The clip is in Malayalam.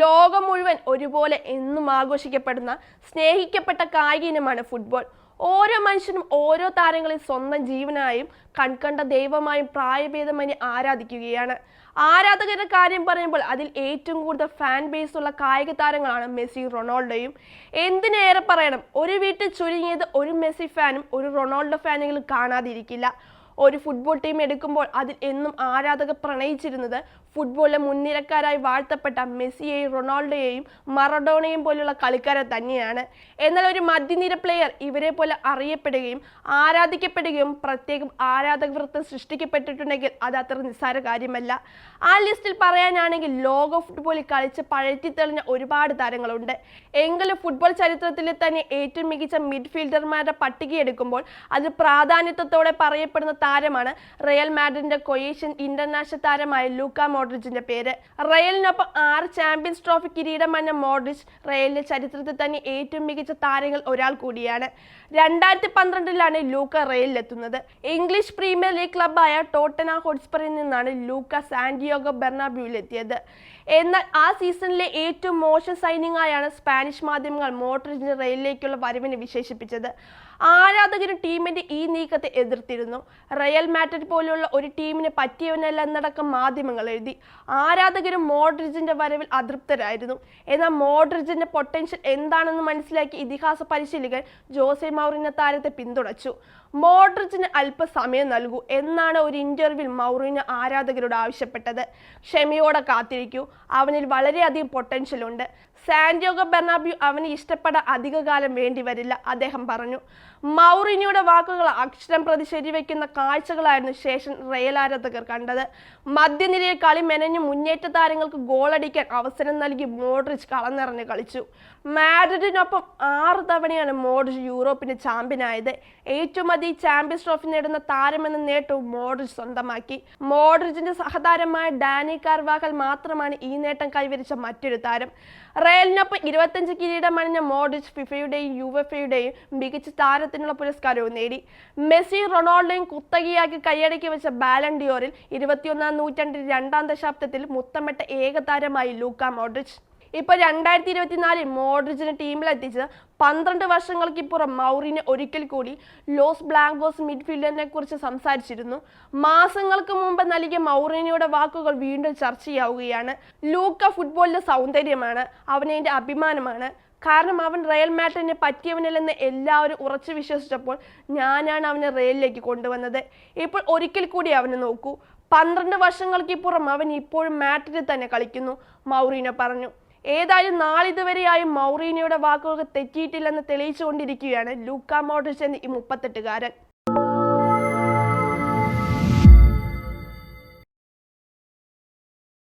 ലോകം മുഴുവൻ ഒരുപോലെ എന്നും ആഘോഷിക്കപ്പെടുന്ന സ്നേഹിക്കപ്പെട്ട കായിക ഇനമാണ് ഫുട്ബോൾ. ഓരോ മനുഷ്യനും ഓരോ താരങ്ങളെ സ്വന്തം ജീവനായും കൺകണ്ട ദൈവമായും പ്രായഭേദമന്യേ ആരാധിക്കുകയാണ്. ആരാധകരുടെ കാര്യം പറയുമ്പോൾ അതിൽ ഏറ്റവും കൂടുതൽ ഫാൻ ബേസ് ഉള്ള കായിക താരങ്ങളാണ് മെസ്സിയും റൊണാൾഡോയും. എന്തിനേറെ പറയണം, ഒരു വീട്ടിൽ ചുരുങ്ങിയത് ഒരു മെസ്സി ഫാനും ഒരു റൊണാൾഡോ ഫാനെങ്കിലും കാണാതിരിക്കില്ല. ഒരു ഫുട്ബോൾ ടീം എടുക്കുമ്പോൾ അതിൽ എന്നും ആരാധകർ പ്രണയിച്ചിരുന്നത് ഫുട്ബോളിലെ മുൻനിരക്കാരായി വാഴ്ത്തപ്പെട്ട മെസ്സിയെയും റൊണാൾഡോയെയും മറഡോണയും പോലുള്ള കളിക്കാരെ തന്നെയാണ്. എന്നാൽ ഒരു മധ്യനിര പ്ലെയർ ഇവരെ പോലെ അറിയപ്പെടുകയും ആരാധിക്കപ്പെടുകയും പ്രത്യേകം ആരാധക വൃത്തം സൃഷ്ടിക്കപ്പെട്ടിട്ടുണ്ടെങ്കിൽ അത് അത്ര നിസ്സാര കാര്യമല്ല. ആ ലിസ്റ്റിൽ പറയാനാണെങ്കിൽ ലോക ഫുട്ബോളിൽ കളിച്ച് പഴറ്റിത്തെളിഞ്ഞ ഒരുപാട് താരങ്ങളുണ്ട്. എങ്കിലും ഫുട്ബോൾ ചരിത്രത്തിലെ തന്നെ ഏറ്റവും മികച്ച മിഡ്ഫീൽഡർമാരുടെ പട്ടികയെടുക്കുമ്പോൾ അത് പ്രാധാന്യത്തോടെ പറയപ്പെടുന്ന താരമാണ് റയൽ മാഡ്രിഡിന്റെ ക്രൊയേഷ്യൻ ഇന്റർനാഷണൽ താരമായ ലൂക്ക മോഡ്രിച്ചിന്റെ പേര്. റയലിനൊപ്പം 6 ചാമ്പ്യൻസ് ട്രോഫി കിരീടമഞ്ഞ മോഡ്രിച്ച് റയലിന്റെ ചരിത്രത്തിൽ തന്നെ ഏറ്റവും മികച്ച താരങ്ങൾ ഒരാൾ കൂടിയാണ്. 2012-ലാണ് ലൂക്ക റയലിലെത്തുന്നത്. ഇംഗ്ലീഷ് പ്രീമിയർ ലീഗ് ക്ലബായ ടോട്ടനാം ഹോട്ട്സ്പറിൽ നിന്നാണ് ലൂക്ക സാന്റിയാഗോ ബെർണാബ്യൂവിലെത്തിയത്. എന്നാൽ ആ സീസണിലെ ഏറ്റവും മോശം സൈനിങ് ആയാണ് സ്പാനിഷ് മാധ്യമങ്ങൾ മോഡ്രിച്ചിന്റെ റയലിലേക്കുള്ള വരവിനെ വിശേഷിപ്പിച്ചത്. ആരാധകരും ടീമിന്റെ ഈ നീക്കത്തെ എതിർത്തിരുന്നു. റയൽ മാഡ്രിഡ് പോലുള്ള ഒരു ടീമിന് പറ്റിയവനല്ല എന്നടക്കം മാധ്യമങ്ങൾ എഴുതി. ആരാധകരും മോഡ്രിച്ചിന്റെ വരവിൽ അതൃപ്തരായിരുന്നു. എന്നാൽ മോഡ്രിച്ചിന്റെ പൊട്ടൻഷ്യൽ എന്താണെന്ന് മനസ്സിലാക്കി ഇതിഹാസ പരിശീലകൻ ജോസെ മൗറിഞ്ഞോ താരത്തെ പിന്തുണച്ചു. മോഡ്രിച്ചിന് അല്പസമയം നൽകൂ എന്നാണ് ഒരു ഇന്റർവ്യൂവിൽ മൗറിഞ്ഞോ ആരാധകരോട് ആവശ്യപ്പെട്ടത്. ക്ഷമയോടെ കാത്തിരിക്കൂ, അവനിൽ വളരെയധികം പൊട്ടൻഷ്യൽ ഉണ്ട്. സാന്റിയാഗോ ബെർണാബ്യൂ അവന് ഇഷ്ടപ്പെടാൻ അധികകാലം വേണ്ടി വരില്ല, അദ്ദേഹം പറഞ്ഞു. മൗറിഞ്ഞോയുടെ വാക്കുകൾ അക്ഷരം പ്രതി ശരിവെക്കുന്ന കാഴ്ചകളായിരുന്നു ശേഷം റയൽ ആരാധകർ കണ്ടത്. മധ്യനിരയിൽ കളി മെനഞ്ഞു മുന്നേറ്റ താരങ്ങൾക്ക് ഗോളടിക്കാൻ അവസരം നൽകി മോഡ്രിച്ച് കളം നിറഞ്ഞ് കളിച്ചു. മാഡ്രിഡിനൊപ്പം 6 തവണയാണ് മോഡ്രിച്ച് യൂറോപ്പിന്റെ ചാമ്പ്യനായത്. ഏറ്റവും അധികം ചാമ്പ്യൻസ് ട്രോഫി നേടുന്ന താരമെന്ന നേട്ടവും മോഡ്രിച്ച് സ്വന്തമാക്കി. മോഡ്രിച്ചിന്റെ സഹതാരമായ ഡാനി കാർവാഖൽ മാത്രമാണ് ഈ നേട്ടം കൈവരിച്ച മറ്റൊരു താരം. റയലിനൊപ്പം 25 കിരീടമണിഞ്ഞ മോഡ്രിച്ച് ഫിഫയുടെയും യുവെഫയുടെയും മികച്ച താരത്തിനുള്ള പുരസ്കാരവും നേടി. മെസ്സിയും റൊണാൾഡോയും കുത്തകയാക്കി കൈയടക്കി വെച്ച ബാലൺ ഡിയോറിൽ 21-ാം നൂറ്റാണ്ടിൽ 2-ാം ദശാബ്ദത്തിൽ മുത്തമിട്ട ഏക താരമായി ലൂക്ക മോഡ്രിച്ച്. ഇപ്പോൾ 2024-ൽ മോഡ്രിച്ചിനെ ടീമിലെത്തിച്ച് 12 വർഷങ്ങൾക്കിപ്പുറം മൗറിഞ്ഞോ ഒരിക്കൽ കൂടി ലോസ് ബ്ലാങ്കോസ് മിഡ്ഫീൽഡറിനെ കുറിച്ച് സംസാരിച്ചിരുന്നു. മാസങ്ങൾക്ക് മുമ്പ് നൽകിയ മൗറിഞ്ഞോയുടെ വാക്കുകൾ വീണ്ടും ചർച്ചയാവുകയാണ്. ലൂക്ക ഫുട്ബോളിന്റെ സൗന്ദര്യമാണ്, അവനെന്റെ അഭിമാനമാണ്. കാരണം അവൻ റയൽ മാഡ്രിഡിനെ പറ്റിയവനല്ലെന്ന് എല്ലാവരും ഉറച്ചു വിശ്വസിച്ചപ്പോൾ ഞാനാണ് അവനെ റയലിലേക്ക് കൊണ്ടുവന്നത്. ഇപ്പോൾ ഒരിക്കൽ കൂടി അവനെ നോക്കൂ. 12 വർഷങ്ങൾക്കിപ്പുറം അവൻ ഇപ്പോഴും മാഡ്രിഡിൽ തന്നെ കളിക്കുന്നു, മൗറിഞ്ഞോ പറഞ്ഞു. ഏതായാലും നാളിതുവരെയായും മൗറിഞ്ഞോയുടെ വാക്കുകൾ തെറ്റിയിട്ടില്ലെന്ന് തെളിയിച്ചുകൊണ്ടിരിക്കുകയാണ് ലൂക്ക മോഡ്രിച്ച് എന്ന ഈ 38-കാരൻ.